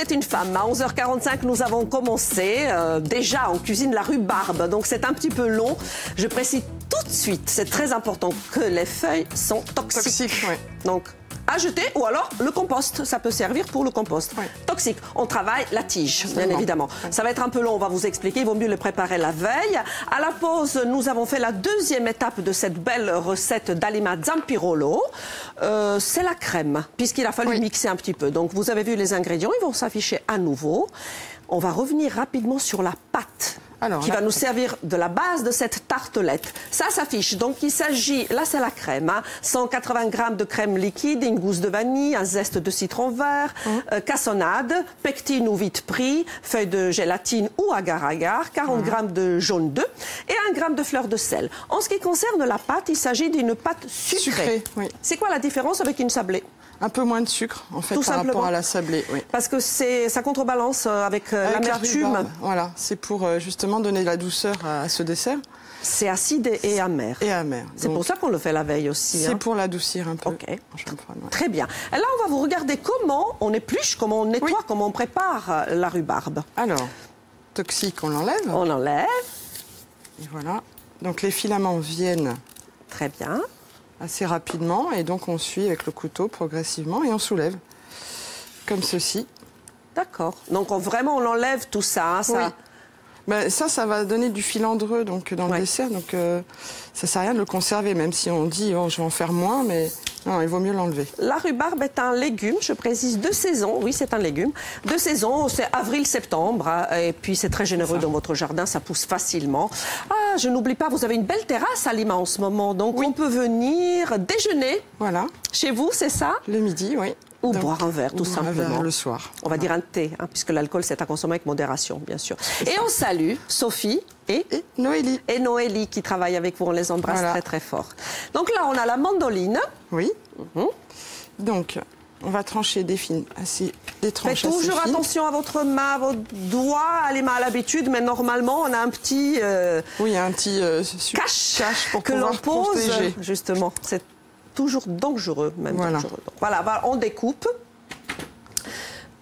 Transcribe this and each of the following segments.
êtes une femme, à 11h45, nous avons commencé. Déjà, on cuisine la rhubarbe, donc c'est un petit peu long. Je précise tout de suite, c'est très important, que les feuilles sont toxiques. Toxiques, oui. Donc, à jeter ou alors le compost, ça peut servir pour le compost. Oui. Toxique, on travaille la tige, bien évidemment. Oui. Ça va être un peu long, on va vous expliquer, il vaut mieux le préparer la veille. À la pause, nous avons fait la deuxième étape de cette belle recette d'Alima Zampirolo. C'est la crème, puisqu'il a fallu mixer un petit peu. Donc vous avez vu les ingrédients, ils vont s'afficher à nouveau. On va revenir rapidement sur la pâte. Qui va nous servir de la base de cette tartelette. Ça s'affiche. Donc, il s'agit, là, c'est la crème. 180 g de crème liquide, une gousse de vanille, un zeste de citron vert, cassonade, pectine ou vite pris, feuilles de gélatine ou agar-agar, 40 g de jaune d'œuf et 1 g de fleur de sel. En ce qui concerne la pâte, il s'agit d'une pâte sucrée. Oui. C'est quoi la différence avec une sablée? Un peu moins de sucre, en fait, par rapport à la sablée. Oui. Parce que ça contrebalance avec l'amertume. Voilà, c'est pour justement donner de la douceur à ce dessert. C'est acide et amer. Et amer. C'est pour ça qu'on le fait la veille aussi. C'est pour l'adoucir un peu. Ok. Très bien. Et là, on va vous regarder comment on épluche, comment on nettoie, comment on prépare la rhubarbe. Alors, toxique, on l'enlève. On l'enlève. Et voilà. Donc les filaments viennent. Très bien. Assez rapidement, et donc on suit avec le couteau progressivement et on soulève, comme ceci. D'accord. Donc vraiment on enlève tout ça. Oui. Ben, ça va donner du filandreux donc, dans le dessert, donc ça sert à rien de le conserver, même si on dit oh, je vais en faire moins, mais non, il vaut mieux l'enlever. La rhubarbe est un légume, je précise, de saison. Oui, c'est un légume. De saison, c'est avril-septembre, et puis c'est très généreux dans votre jardin, ça pousse facilement. Ah, je n'oublie pas, vous avez une belle terrasse à Lima en ce moment, donc on peut venir déjeuner. Voilà. Chez vous, c'est ça? Le midi, oui. Ou donc, boire un verre, tout simplement. Un verre le soir. On va dire un thé, puisque l'alcool, c'est à consommer avec modération, bien sûr. Et on salue Sophie et Noélie. Et Noélie qui travaillent avec vous, on les embrasse très très fort. Donc là, on a la mandoline. Oui. Donc, on va trancher des tranches. Faites toujours attention à votre main, à votre doigt. Alima a l'habitude, mais normalement, on a un petit... oui, un petit cache pour que l'on pose, protéger. Justement. C'est toujours dangereux, même dangereux. Donc, voilà, on découpe.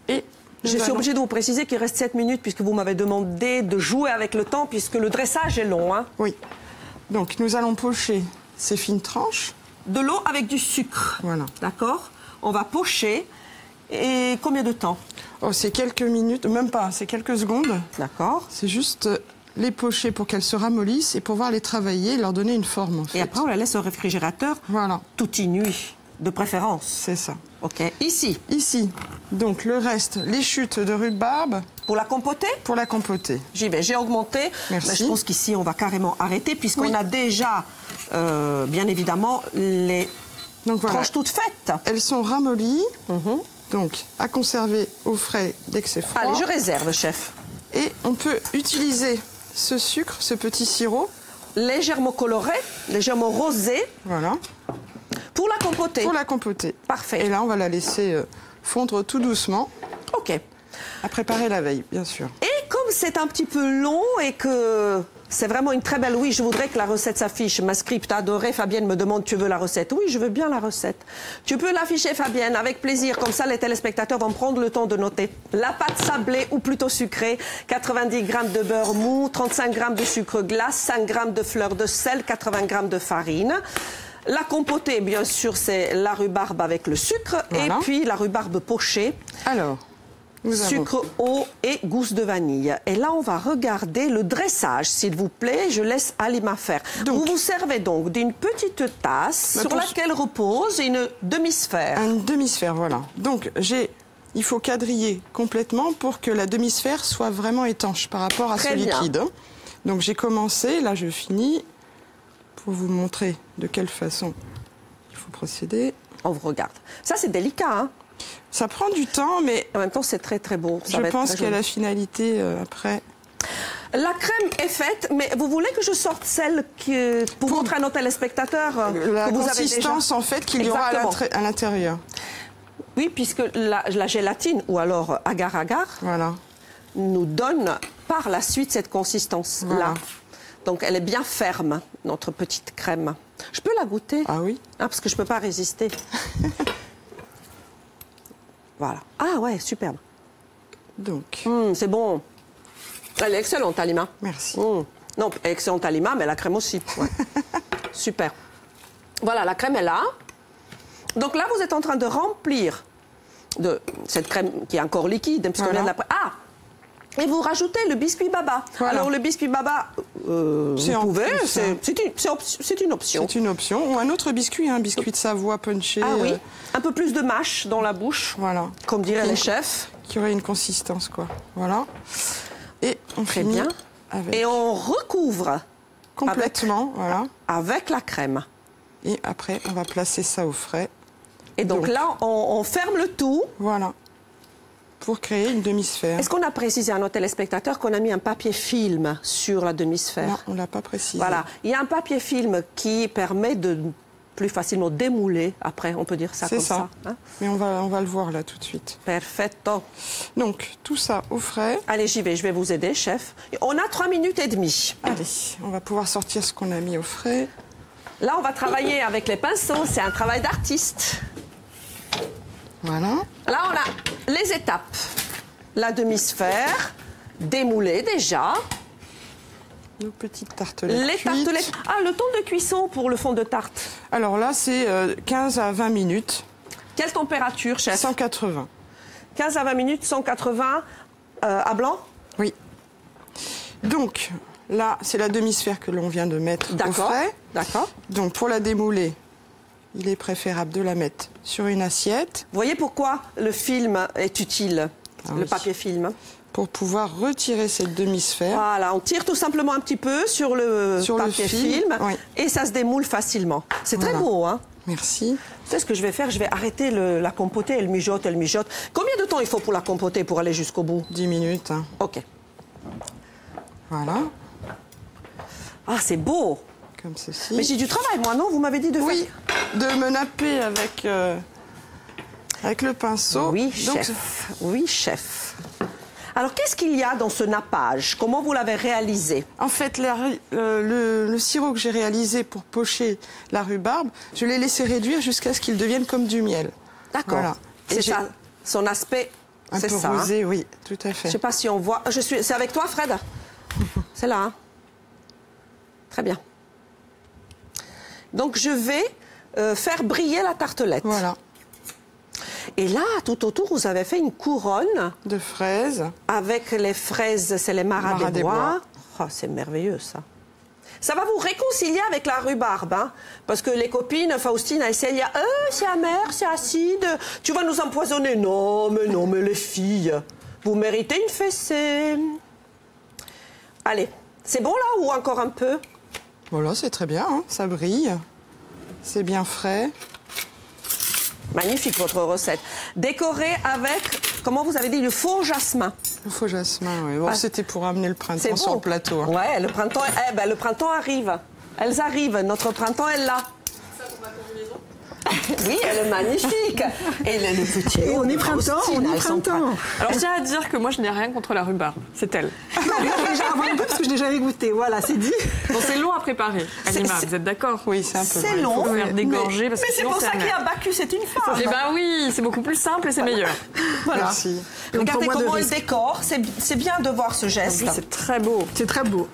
Et je suis obligée de vous préciser qu'il reste 7 minutes, puisque vous m'avez demandé de jouer avec le temps, puisque le dressage est long. Oui. Donc, nous allons pocher ces fines tranches. De l'eau avec du sucre. Voilà. D'accord? On va pocher. Et combien de temps? Oh, c'est quelques minutes, même pas, c'est quelques secondes. D'accord. C'est juste les pocher pour qu'elles se ramollissent et pouvoir les travailler et leur donner une forme, en fait. Et après, on la laisse au réfrigérateur. Voilà. Toute nuit, de préférence. C'est ça. OK. Ici. Ici. Donc, le reste, les chutes de rhubarbe. Pour la compoter? Pour la compoter. J'y vais. J'ai augmenté. Merci. Mais je pense qu'ici, on va carrément arrêter, puisqu'on a déjà, bien évidemment, les tranches toutes faites. Elles sont ramollies. Donc, à conserver au frais dès que c'est froid. Allez, je réserve, chef. Et on peut utiliser ce sucre, ce petit sirop. Légèrement coloré, légèrement rosé. Voilà. Pour la compoter. Pour la compoter. Parfait. Et là, on va la laisser fondre tout doucement. OK. À préparer la veille, bien sûr. Et comme c'est un petit peu long et que c'est vraiment une très belle... Oui, je voudrais que la recette s'affiche. Ma script adorée, Fabienne me demande, tu veux la recette? Oui, je veux bien la recette. Tu peux l'afficher, Fabienne, avec plaisir. Comme ça, les téléspectateurs vont prendre le temps de noter. La pâte sablée ou plutôt sucrée, 90 g de beurre mou, 35 g de sucre glace, 5 g de fleur de sel, 80 g de farine. La compotée, bien sûr, c'est la rhubarbe avec le sucre. Voilà. Et puis la rhubarbe pochée. Alors, sucre, eau et gousse de vanille. Et là, on va regarder le dressage, s'il vous plaît. Je laisse Alima faire. Donc, vous vous servez donc d'une petite tasse sur laquelle repose une demi-sphère. Une demi-sphère, voilà. Donc, il faut quadriller complètement pour que la demi-sphère soit vraiment étanche par rapport à ce liquide. Donc, j'ai commencé, là, je finis. Pour vous montrer de quelle façon il faut procéder. On vous regarde. Ça, c'est délicat, hein? Ça prend du temps, mais en même temps, c'est très, très beau. Je pense qu'il y a la finalité après. La crème est faite, mais vous voulez que je sorte celle pour montrer à nos téléspectateurs la que vous consistance, avez déjà... en fait, qu'il y aura à l'intérieur. Oui, puisque la gélatine, ou alors agar-agar, nous donne par la suite cette consistance-là. Voilà. Donc, elle est bien ferme, notre petite crème. Je peux la goûter? Ah oui. Parce que je ne peux pas résister. Voilà. Ah ouais, superbe. Donc. C'est bon. Elle est excellente, Halima. Merci. Non, excellente, Halima, mais la crème aussi. Ouais. Super. Voilà, la crème est là. Donc là, vous êtes en train de remplir de cette crème qui est encore liquide. Puisqu'on vient de la... Ah! Et vous rajoutez le biscuit baba. Voilà. Alors le biscuit baba, vous pouvez, c'est une option. C'est une option. Ou un autre biscuit, un biscuit de Savoie punché. Ah oui, un peu plus de mâche dans la bouche. Voilà. Comme diraient les chefs. Qui aurait une consistance, quoi. Voilà. Et on Très finit bien. Avec... Et on recouvre. Complètement, voilà. Avec la crème. Et après, on va placer ça au frais. Et donc là, on ferme le tout. Voilà. Pour créer une demi-sphère. Est-ce qu'on a précisé à nos téléspectateurs qu'on a mis un papier film sur la demi-sphère? Non, on ne l'a pas précisé. Voilà. Il y a un papier film qui permet de plus facilement démouler après, on peut dire ça comme ça. Hein? Mais on va le voir là tout de suite. Perfetto. Donc, tout ça au frais. Allez, j'y vais, je vais vous aider, chef. On a 3 minutes et demie. Allez, on va pouvoir sortir ce qu'on a mis au frais. Là, on va travailler avec les pinceaux, c'est un travail d'artiste. Voilà. Là, on a les étapes. La demi-sphère, démoulée déjà. Nos petites tartelettes. Les tartelettes. Ah, le temps de cuisson pour le fond de tarte. Alors là, c'est 15 à 20 minutes. Quelle température, chef? 180. 15 à 20 minutes, 180 à blanc? Oui. Donc, là, c'est la demi-sphère que l'on vient de mettre au frais. D'accord. Donc, pour la démouler, il est préférable de la mettre sur une assiette. Vous voyez pourquoi le film est utile, le papier film? Pour pouvoir retirer cette demi-sphère. Voilà, on tire tout simplement un petit peu sur le papier film et ça se démoule facilement. C'est très beau, hein? Merci. Tu sais ce que je vais faire? Je vais arrêter la compoter, elle mijote, elle mijote. Combien de temps il faut pour la compoter, pour aller jusqu'au bout? 10 minutes. Hein. OK. Voilà. Ah, c'est beau! Comme ceci. Mais j'ai du travail, moi, non? Vous m'avez dit de faire... Oui, de me napper avec le pinceau. Oui, chef. Oui, chef. Alors, qu'est-ce qu'il y a dans ce nappage? Comment vous l'avez réalisé? En fait, le sirop que j'ai réalisé pour pocher la rhubarbe, je l'ai laissé réduire jusqu'à ce qu'il devienne comme du miel. D'accord. Voilà. C'est ça, son aspect, c'est ça. Un peu rosé, hein? Oui, tout à fait. Je ne sais pas si on voit... C'est avec toi, Fred? C'est là, hein? Très bien. Donc, je vais faire briller la tartelette. Voilà. Et là, tout autour, vous avez fait une couronne... de fraises. Avec les fraises, c'est les maras des bois. Oh, c'est merveilleux, ça. Ça va vous réconcilier avec la rhubarbe, hein? Parce que les copines, Faustine a essayé, c'est amer, c'est acide, tu vas nous empoisonner. Non, mais les filles, vous méritez une fessée. Allez, c'est bon là ou encore un peu? Voilà, c'est très bien, hein, ça brille. C'est bien frais. Magnifique votre recette. Décorée avec, comment vous avez dit, le faux jasmin. Le faux jasmin, oui. Bon, c'était pour amener le printemps sur le plateau. Hein. Ouais, le printemps, le printemps arrive. Elles arrivent, notre printemps est là. Ça pour ma combinaison? Oui, elle est magnifique. Et le petit. Et on est printemps, on est printemps. Alors, je tiens à dire que moi, je n'ai rien contre la rhubarbe. C'est elle. Non, j'ai déjà un peu parce que je n'ai jamais goûté. Voilà, c'est dit. Bon, c'est long à préparer. Halima, vous êtes d'accord? Oui, c'est un peu. C'est long. Il faut faire dégorger parce que mais c'est pour ça qu'il y a Bacchus, c'est une femme. Eh ben oui, c'est beaucoup plus simple et c'est meilleur. Voilà. Merci. Regardez comment elle décore. C'est bien de voir ce geste. Oui, c'est très beau. C'est très beau.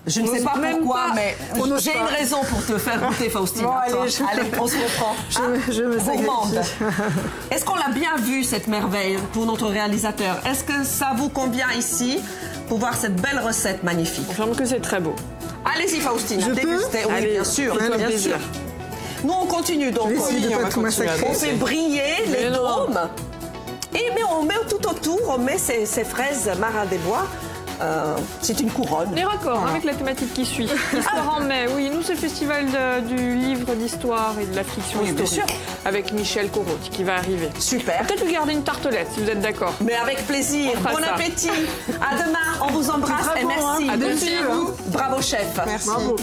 Je ne sais pas pourquoi, mais j'ai une raison pour te faire goûter, Faustine. Bon, allez, on se reprend. Je me gourmande. Est-ce qu'on l'a bien vu, cette merveille, pour notre réalisateur? Est-ce que ça vous convient ici, pour voir cette belle recette magnifique? On confirme que c'est très beau. Allez-y, Faustine, dégustez. Oui, allez, bien sûr. bien sûr. Nous, on continue donc. On fait briller les dômes. Mais on met tout autour, on met ces fraises maras des bois. C'est une couronne. Les raccords avec la thématique qui suit. Histoire en mai, oui, nous c'est le festival du livre d'histoire et de la fiction historique. Bien sûr. Avec Michel Corot qui va arriver. Super. Peut-être lui garder une tartelette si vous êtes d'accord. Mais avec plaisir. Bon appétit. À demain, on vous embrasse et merci. À demain. Bravo chef. Merci. Bravo.